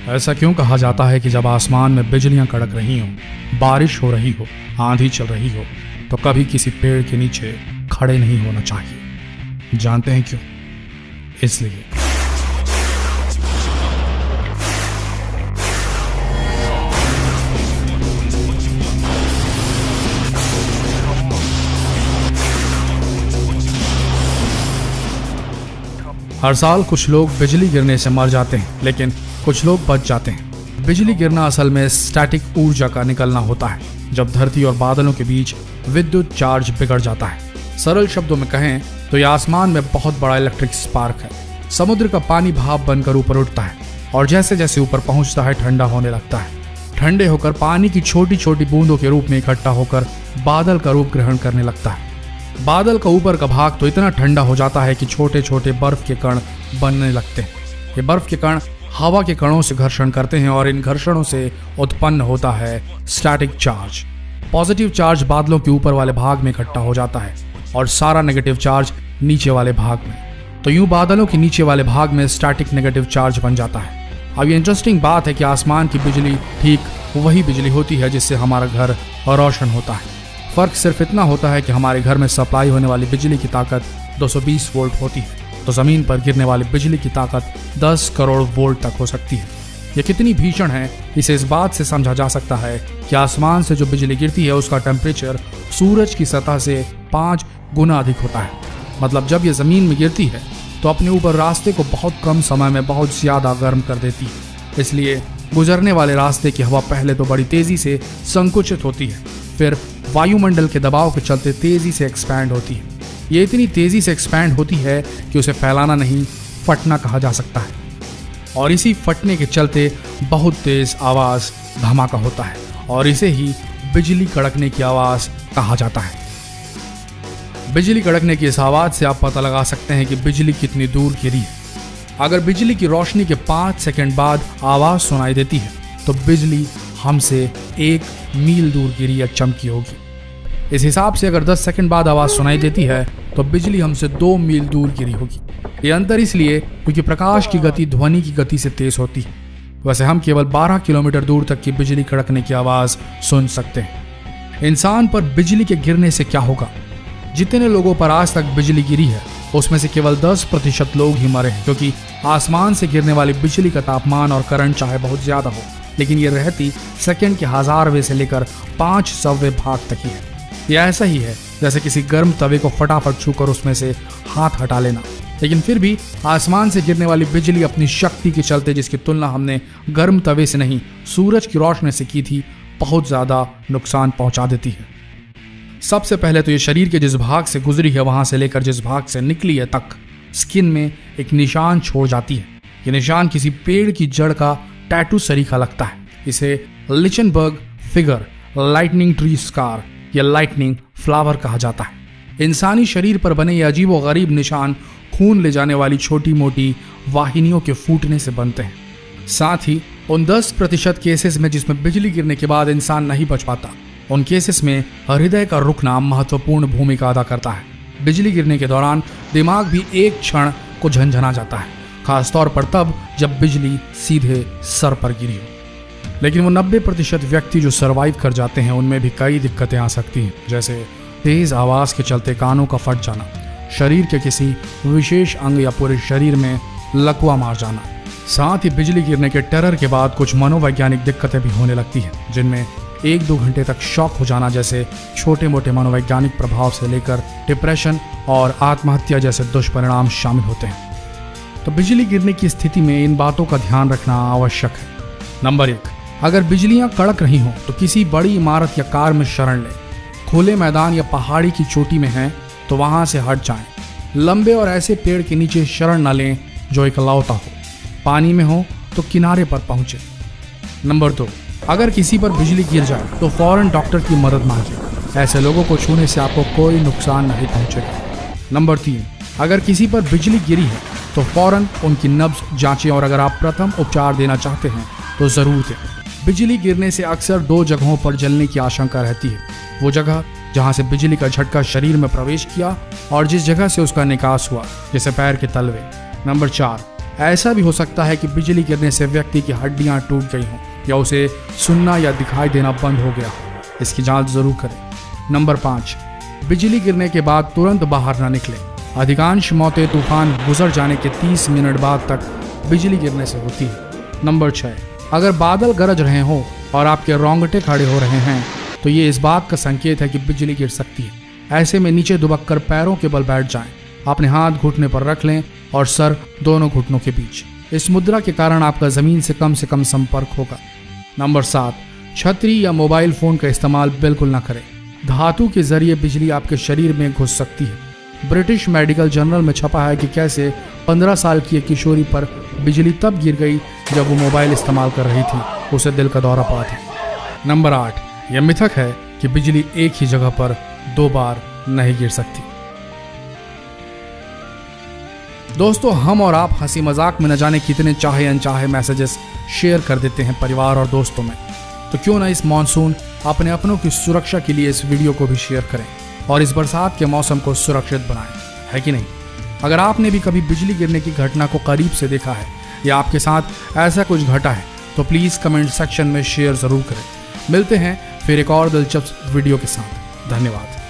ऐसा क्यों कहा जाता है कि जब आसमान में बिजलियां कड़क रही हों, बारिश हो रही हो, आंधी चल रही हो, तो कभी किसी पेड़ के नीचे खड़े नहीं होना चाहिए? जानते हैं क्यों? इसलिए हर साल कुछ लोग बिजली गिरने से मर जाते हैं, लेकिन कुछ लोग बच जाते हैं। बिजली गिरना असल में स्टैटिक ऊर्जा का निकलना होता है, जब धरती और बादलों के बीच विद्युत चार्ज बिगड़ जाता है। सरल शब्दों में कहें तो यह आसमान में बहुत बड़ा इलेक्ट्रिक स्पार्क है। समुद्र का पानी भाप बनकर ऊपर उठता है और जैसे जैसे ऊपर पहुंचता है ठंडा होने लगता है। ठंडे होकर पानी की छोटी छोटी बूंदों के रूप में इकट्ठा होकर बादल का रूप ग्रहण करने लगता है। बादल का ऊपर का भाग तो इतना ठंडा हो जाता है कि छोटे छोटे बर्फ के कण बनने लगते हैं। ये बर्फ के कण हवा के कणों से घर्षण करते हैं और इन घर्षणों से उत्पन्न होता है स्टैटिक चार्ज। पॉजिटिव चार्ज बादलों के ऊपर वाले भाग में इकट्ठा हो जाता है और सारा नेगेटिव चार्ज नीचे वाले भाग में। तो यूं बादलों के नीचे वाले भाग में स्टैटिक नेगेटिव चार्ज बन जाता है। अब ये इंटरेस्टिंग बात है कि आसमान की बिजली ठीक वही बिजली होती है जिससे हमारा घर रोशन होता है। फर्क सिर्फ इतना होता है कि हमारे घर में सप्लाई होने वाली बिजली की ताकत 220 वोल्ट होती है, तो जमीन पर गिरने वाली बिजली की ताकत 10 करोड़ वोल्ट तक हो सकती है। यह कितनी भीषण है इसे इस बात से समझा जा सकता है कि आसमान से जो बिजली गिरती है उसका टेम्परेचर सूरज की सतह से 5 गुना अधिक होता है। मतलब जब यह जमीन में गिरती है तो अपने ऊपर रास्ते को बहुत कम समय में बहुत ज्यादा गर्म कर देती है। इसलिए गुजरने वाले रास्ते की हवा पहले तो बड़ी तेजी से संकुचित होती है, फिर वायुमंडल के दबाव के चलते तेजी से एक्सपैंड होती है। ये इतनी तेजी से एक्सपैंड होती है कि उसे फैलाना नहीं, फटना कहा जा सकता है। और इसी फटने के चलते बहुत तेज आवाज धमाका होता है और इसे ही बिजली कड़कने की आवाज कहा जाता है। बिजली कड़कने की इस आवाज से आप पता लगा सकते हैं कि बिजली कितनी दूर गिरी है। अगर बिजली की रोशनी के 5 सेकंड बाद आवाज सुनाई देती है तो बिजली हमसे 1 मील दूर गिरी या चमकी होगी। इस हिसाब से अगर 10 सेकंड बाद आवाज सुनाई देती है तो बिजली हमसे 2 मील दूर गिरी होगी। ये अंतर इसलिए क्योंकि प्रकाश की गति ध्वनि की गति से तेज होती है। वैसे हम केवल 12 किलोमीटर दूर तक की बिजली कड़कने की आवाज सुन सकते हैं। इंसान पर बिजली के गिरने से क्या होगा? जितने लोगों पर आज तक बिजली गिरी है उसमें से केवल 10% लोग ही मरे हैं, क्योंकि आसमान से गिरने वाली बिजली का तापमान और करंट चाहे बहुत ज्यादा हो, लेकिन ये रहती सेकंड के 1000वें से लेकर 500वें भाग तक ही है। यह ऐसा ही है जैसे किसी गर्म तवे को फटाफट छूकर उसमें से हाथ हटा लेना। लेकिन फिर भी आसमान से गिरने वाली बिजली अपनी शक्ति के चलते, जिसकी तुलना हमने गर्म तवे से नहीं सूरज की रोशनी से की थी, बहुत ज्यादा नुकसान पहुंचा देती है। सबसे पहले तो ये शरीर के जिस भाग से गुजरी है वहां से लेकर जिस भाग से निकली है तक स्किन में एक निशान छोड़ जाती है। ये निशान किसी पेड़ की जड़ का टैटू सरीखा लगता है। इसे लिचनबर्ग फिगर, लाइटनिंग ट्री स्कार या लाइटनिंग फ्लावर कहा जाता है। इंसानी शरीर पर बने ये अजीब और गरीब निशान खून ले जाने वाली छोटी मोटी वाहिनियों के फूटने से बनते हैं। साथ ही उन 10% केसेस में जिसमें बिजली गिरने के बाद इंसान नहीं बच पाता, उन केसेस में हृदय का रुकना महत्वपूर्ण भूमिका अदा करता है। बिजली गिरने के दौरान दिमाग भी एक क्षण को झंझना जाता है, खासतौर पर तब जब बिजली सीधे सर पर गिरी हो। लेकिन वो 90% व्यक्ति जो सरवाइव कर जाते हैं उनमें भी कई दिक्कतें आ सकती हैं, जैसे तेज आवाज के चलते कानों का फट जाना, शरीर के किसी विशेष अंग या पूरे शरीर में लकवा मार जाना। साथ ही बिजली गिरने के टेरर के बाद कुछ मनोवैज्ञानिक दिक्कतें भी होने लगती हैं, जिनमें 1-2 घंटे तक शॉक हो जाना जैसे छोटे मोटे मनोवैज्ञानिक प्रभाव से लेकर डिप्रेशन और आत्महत्या जैसे दुष्परिणाम शामिल होते हैं। तो बिजली गिरने की स्थिति में इन बातों का ध्यान रखना आवश्यक है। नंबर 1, अगर बिजलियां कड़क रही हों तो किसी बड़ी इमारत या कार में शरण लें। खुले मैदान या पहाड़ी की चोटी में हैं तो वहां से हट जाएं। लंबे और ऐसे पेड़ के नीचे शरण न लें जो इकलौता हो। पानी में हो तो किनारे पर पहुंचे। नंबर 2, अगर किसी पर बिजली गिर जाए तो फौरन डॉक्टर की मदद मांगे। ऐसे लोगों को छूने से आपको कोई नुकसान नहीं पहुंचेगा। नंबर 3, अगर किसी पर बिजली गिरी है तो फौरन उनकी नब्ज जांचें और अगर आप प्रथम उपचार देना चाहते हैं तो जरूर दें। बिजली गिरने से अक्सर 2 जगहों पर जलने की आशंका रहती है। वो जगह जहां से बिजली का झटका शरीर में प्रवेश किया और जिस जगह से उसका निकास हुआ, जैसे पैर के तलवे। नंबर 4, ऐसा भी हो सकता है कि बिजली गिरने से व्यक्ति की हड्डियां टूट गई हों या उसे सुनना या दिखाई देना बंद हो गया हो। इसकी जांच जरूर करें। नंबर 5, बिजली गिरने के बाद तुरंत बाहर ना निकलें। अधिकांश मौतें तूफान गुजर जाने के 30 मिनट बाद तक बिजली गिरने से होती है। नंबर 6, अगर बादल गरज रहे हो और आपके रोंगटे खड़े हो रहे हैं तो ये इस बात का संकेत है कि बिजली गिर सकती है। ऐसे में नीचे दुबक कर पैरों के बल बैठ जाएं। अपने हाथ घुटने पर रख लें और सर दोनों घुटनों के बीच। इस मुद्रा के कारण आपका जमीन से कम संपर्क होगा। नंबर 7, छतरी या मोबाइल फोन का इस्तेमाल बिल्कुल ना करें। धातु के जरिए बिजली आपके शरीर में घुस सकती है। ब्रिटिश मेडिकल जर्नल में छपा है कि कैसे 15 साल की एक किशोरी पर बिजली तब गिर गई जब वो मोबाइल इस्तेमाल कर रही थी। उसे दिल का दौरा पड़ा था। नंबर 8, यह मिथक है कि बिजली एक ही जगह पर 2 बार नहीं गिर सकती। दोस्तों, हम और आप हंसी मजाक में न जाने कितने चाहे अनचाहे मैसेजेस शेयर कर देते हैं परिवार और दोस्तों में। तो क्यों ना इस मॉनसून अपने अपनों की सुरक्षा के लिए इस वीडियो को भी शेयर करें और इस बरसात के मौसम को सुरक्षित बनाएं, है कि नहीं? अगर आपने भी कभी बिजली गिरने की घटना को करीब से देखा है या आपके साथ ऐसा कुछ घटा है तो प्लीज़ कमेंट सेक्शन में शेयर ज़रूर करें। मिलते हैं फिर एक और दिलचस्प वीडियो के साथ। धन्यवाद।